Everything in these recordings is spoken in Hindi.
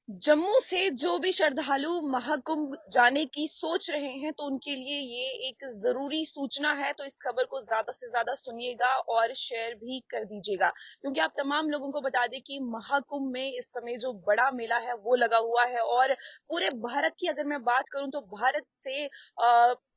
जम्मू से जो भी श्रद्धालु महाकुंभ जाने की सोच रहे हैं तो उनके लिए ये एक जरूरी सूचना है। तो इस खबर को ज्यादा से ज्यादा सुनिएगा और शेयर भी कर दीजिएगा, क्योंकि आप तमाम लोगों को बता दें कि महाकुंभ में इस समय जो बड़ा मेला है वो लगा हुआ है। और पूरे भारत की अगर मैं बात करूं तो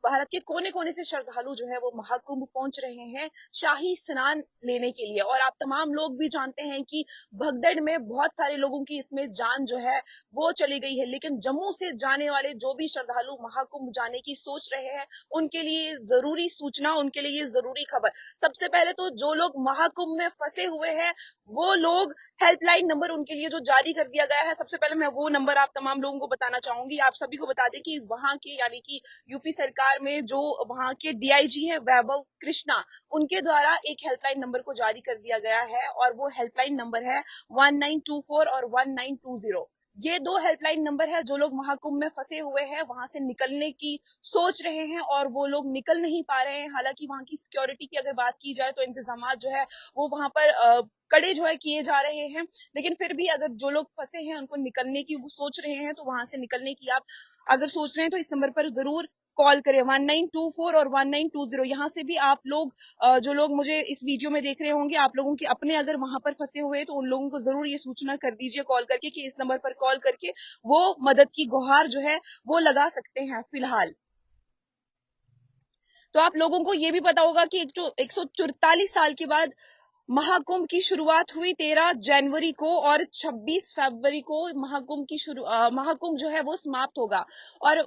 भारत के कोने कोने से श्रद्धालु जो है वो महाकुंभ पहुंच रहे हैं शाही स्नान लेने के लिए। और आप तमाम लोग भी जानते हैं कि भगदड़ में बहुत सारे लोगों की इसमें जान जो है वो चली गई है। लेकिन जम्मू से जाने वाले जो भी श्रद्धालु महाकुंभ जाने की सोच रहे हैं उनके लिए जरूरी सूचना, उनके लिए ये जरूरी खबर। सबसे पहले तो जो लोग महाकुंभ में फंसे हुए हैं वो लोग हेल्पलाइन नंबर उनके लिए जो जारी कर दिया गया है, सबसे पहले मैं वो नंबर आप तमाम लोगों को बताना चाहूंगी। आप सभी को बता दें कि वहां के यानी कि यूपी सरकार में जो वहां के डीआईजी है वैभव कृष्णा, उनके द्वारा एक हेल्पलाइन नंबर को जारी कर दिया गया है और वो हेल्पलाइन नंबर है 1924 और 1920। ये दो हेल्पलाइन नंबर है। जो लोग महाकुंभ में फंसे हुए हैं, वहां से निकलने की सोच रहे हैं और वो लोग निकल नहीं पा रहे हैं। हालांकि वहां की सिक्योरिटी की अगर बात की जाए तो इंतजाम जो है वो वहां पर कड़े जो है किए जा रहे हैं। लेकिन फिर भी अगर जो लोग फंसे हैं उनको निकलने की वो सोच रहे हैं तो वहां से निकलने की आप अगर सोच रहे हैं तो इस नंबर पर जरूर कॉल करें 1924 और 1920। यहाँ से भी आप लोग जो लोग मुझे इस वीडियो में देख रहे होंगे, आप लोगों के अपने अगर वहां पर फंसे हुए हैं तो उन लोगों को जरूर ये सूचना कर दीजिए कॉल करके कि इस नंबर पर कॉल करके वो मदद की गुहार जो है वो लगा सकते हैं। फिलहाल तो आप लोगों को ये भी पता होगा कि 144 साल के बाद महाकुंभ की शुरुआत हुई 13 जनवरी को और 26 फरवरी को महाकुंभ जो है वो समाप्त होगा। और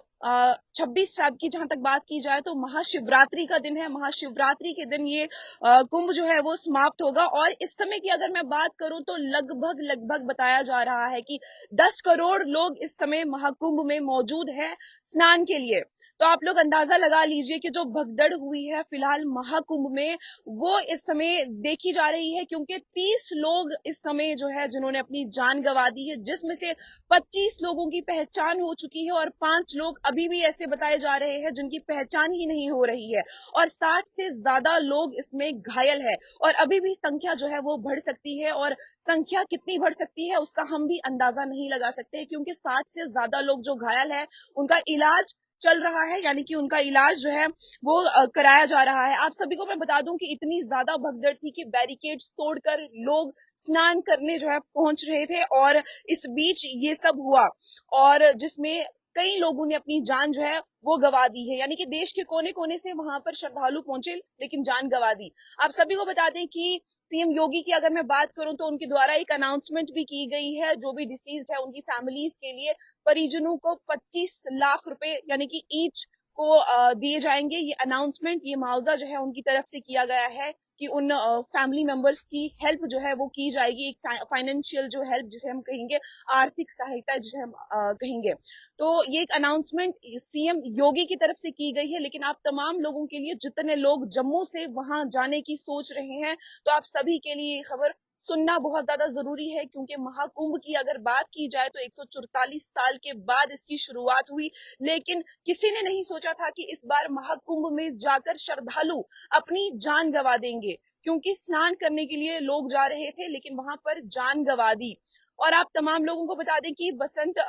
26 फरवरी की जहां तक बात की जाए तो महाशिवरात्रि का दिन है। महाशिवरात्रि के दिन ये कुंभ जो है वो समाप्त होगा। और इस समय की अगर मैं बात करूं तो लगभग लगभग बताया जा रहा है कि 10 करोड़ लोग इस समय महाकुंभ में मौजूद हैं स्नान के लिए। तो आप लोग अंदाजा लगा लीजिए कि जो भगदड़ हुई है फिलहाल महाकुंभ में वो इस समय देखी जा रही है, क्योंकि 30 लोग इस समय जो है जिन्होंने अपनी जान गंवा दी है, जिसमें से 25 लोगों की पहचान हो चुकी है और 5 लोग अभी भी ऐसे बताए जा रहे हैं जिनकी पहचान ही नहीं हो रही है। और 60 से ज्यादा लोग इसमें घायल है और अभी भी संख्या जो है वो बढ़ सकती है। और संख्या कितनी बढ़ सकती है उसका हम भी अंदाजा नहीं लगा सकते, क्योंकि 60 से ज्यादा लोग जो घायल है उनका इलाज चल रहा है, यानी कि उनका इलाज जो है वो कराया जा रहा है। आप सभी को मैं बता दूं कि इतनी ज्यादा भगदड़ थी कि बैरिकेड्स तोड़कर लोग स्नान करने जो है पहुंच रहे थे और इस बीच ये सब हुआ और जिसमें कई लोगों ने अपनी जान जो है वो गंवा दी है। यानी कि देश के कोने कोने से वहां पर श्रद्धालु पहुंचे लेकिन जान गंवा दी। आप सभी को बता दें कि सीएम योगी की अगर मैं बात करूं तो उनके द्वारा एक अनाउंसमेंट भी की गई है। जो भी डिसीज है उनकी फैमिलीज के लिए परिजनों को 25 लाख रुपए यानी कि ईच को दिए जाएंगे। ये अनाउंसमेंट, ये मुआवजा जो है उनकी तरफ से किया गया है कि उन फैमिली मेंबर्स की हेल्प जो है वो की जाएगी। एक फाइनेंशियल जो हेल्प जिसे हम कहेंगे, आर्थिक सहायता जिसे हम कहेंगे। तो ये एक अनाउंसमेंट सीएम योगी की तरफ से की गई है। लेकिन आप तमाम लोगों के लिए, जितने लोग जम्मू से वहां जाने की सोच रहे हैं, तो आप सभी के लिए ये खबर सुनना बहुत ज्यादा जरूरी है, क्योंकि महाकुंभ की अगर बात की जाए तो 144 साल के बाद इसकी शुरुआत हुई। लेकिन किसी ने नहीं सोचा था कि इस बार महाकुंभ में जाकर श्रद्धालु अपनी जान गंवा देंगे, क्योंकि स्नान करने के लिए लोग जा रहे थे लेकिन वहां पर जान गंवा दी। और आप तमाम लोगों को बता दें कि बसंत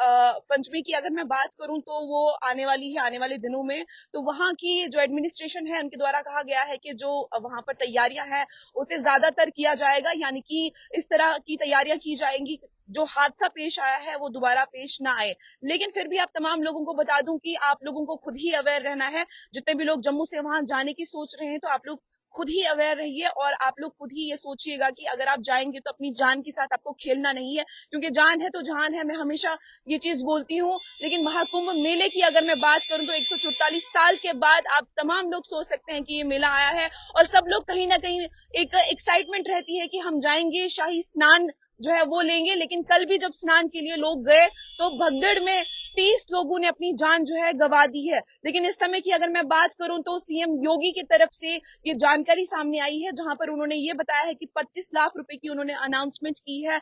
पंचमी की अगर मैं बात करूं तो वो आने वाली है, आने वाले दिनों में। तो वहां की जो एडमिनिस्ट्रेशन है उनके द्वारा कहा गया है कि जो वहां पर तैयारियां हैं उसे ज्यादातर किया जाएगा, यानी कि इस तरह की तैयारियां की जाएंगी जो हादसा पेश आया है वो दोबारा पेश ना आए। लेकिन फिर भी आप तमाम लोगों को बता दूं कि आप लोगों को खुद ही अवेयर रहना है। जितने भी लोग जम्मू से वहां जाने की सोच रहे हैं तो आप लोग खुद ही अवेयर रहिए और आप लोग खुद ही ये सोचिएगा कि अगर आप जाएंगे तो अपनी जान के साथ आपको खेलना नहीं है, क्योंकि जान है तो जहान है, मैं हमेशा ये चीज बोलती हूँ। लेकिन महाकुंभ मेले की अगर मैं बात करूं तो 144 साल के बाद आप तमाम लोग सोच सकते हैं कि ये मेला आया है और सब लोग कहीं ना कहीं एक एक्साइटमेंट रहती है कि हम जाएंगे, शाही स्नान जो है वो लेंगे। लेकिन कल भी जब स्नान के लिए लोग गए तो भगदड़ में 30 लोगों ने अपनी जान जो है गंवा दी है। लेकिन इस समय की अगर मैं बात करूं तो सीएम योगी की तरफ से ये जानकारी सामने आई है, जहां पर उन्होंने ये बताया है कि 25 लाख रुपए की उन्होंने अनाउंसमेंट की है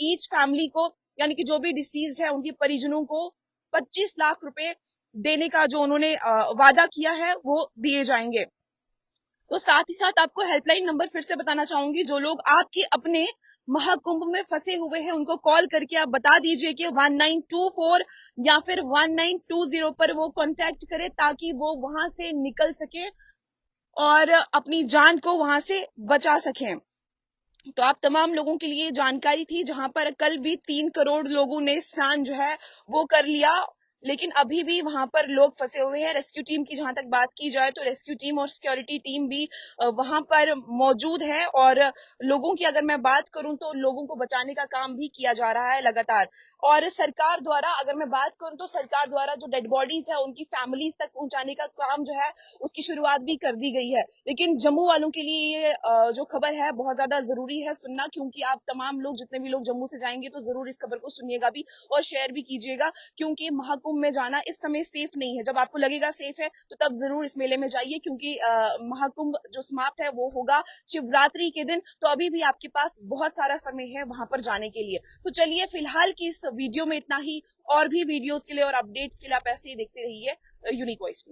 ईच फैमिली को, यानी कि जो भी डिसीज है उनके परिजनों को 25 लाख रुपए देने का जो उन्होंने वादा किया है वो दिए जाएंगे। तो साथ ही साथ आपको हेल्पलाइन नंबर फिर से बताना चाहूंगी। जो लोग आपके अपने महाकुंभ में फंसे हुए हैं उनको कॉल करके आप बता दीजिए कि 1924 या फिर 1920 पर वो कांटेक्ट करें ताकि वो वहां से निकल सके और अपनी जान को वहां से बचा सकें। तो आप तमाम लोगों के लिए जानकारी थी, जहां पर कल भी 3 करोड़ लोगों ने स्नान जो है वो कर लिया, लेकिन अभी भी वहां पर लोग फंसे हुए हैं। रेस्क्यू टीम की जहां तक बात की जाए तो रेस्क्यू टीम और सिक्योरिटी टीम भी वहां पर मौजूद है और लोगों की अगर मैं बात करूं तो लोगों को बचाने का काम भी किया जा रहा है लगातार। और सरकार द्वारा अगर मैं बात करूं तो सरकार द्वारा जो डेड बॉडीज है उनकी फैमिलीज तक पहुंचाने का काम जो है उसकी शुरुआत भी कर दी गई है। लेकिन जम्मू वालों के लिए ये जो खबर है बहुत ज्यादा जरूरी है सुनना, क्योंकि आप तमाम लोग जितने भी लोग जम्मू से जाएंगे तो जरूर इस खबर को सुनिएगा भी और शेयर भी कीजिएगा, क्योंकि महाकुंभ में जाना इस समय सेफ नहीं है। जब आपको लगेगा सेफ है तो तब जरूर इस मेले में जाइए, क्योंकि महाकुंभ जो समाप्त है वो होगा शिवरात्रि के दिन। तो अभी भी आपके पास बहुत सारा समय है वहां पर जाने के लिए। तो चलिए फिलहाल की इस वीडियो में इतना ही। और भी वीडियोस के लिए और अपडेट्स के लिए आप ऐसे ही देखते रहिए यूनिक वॉइस।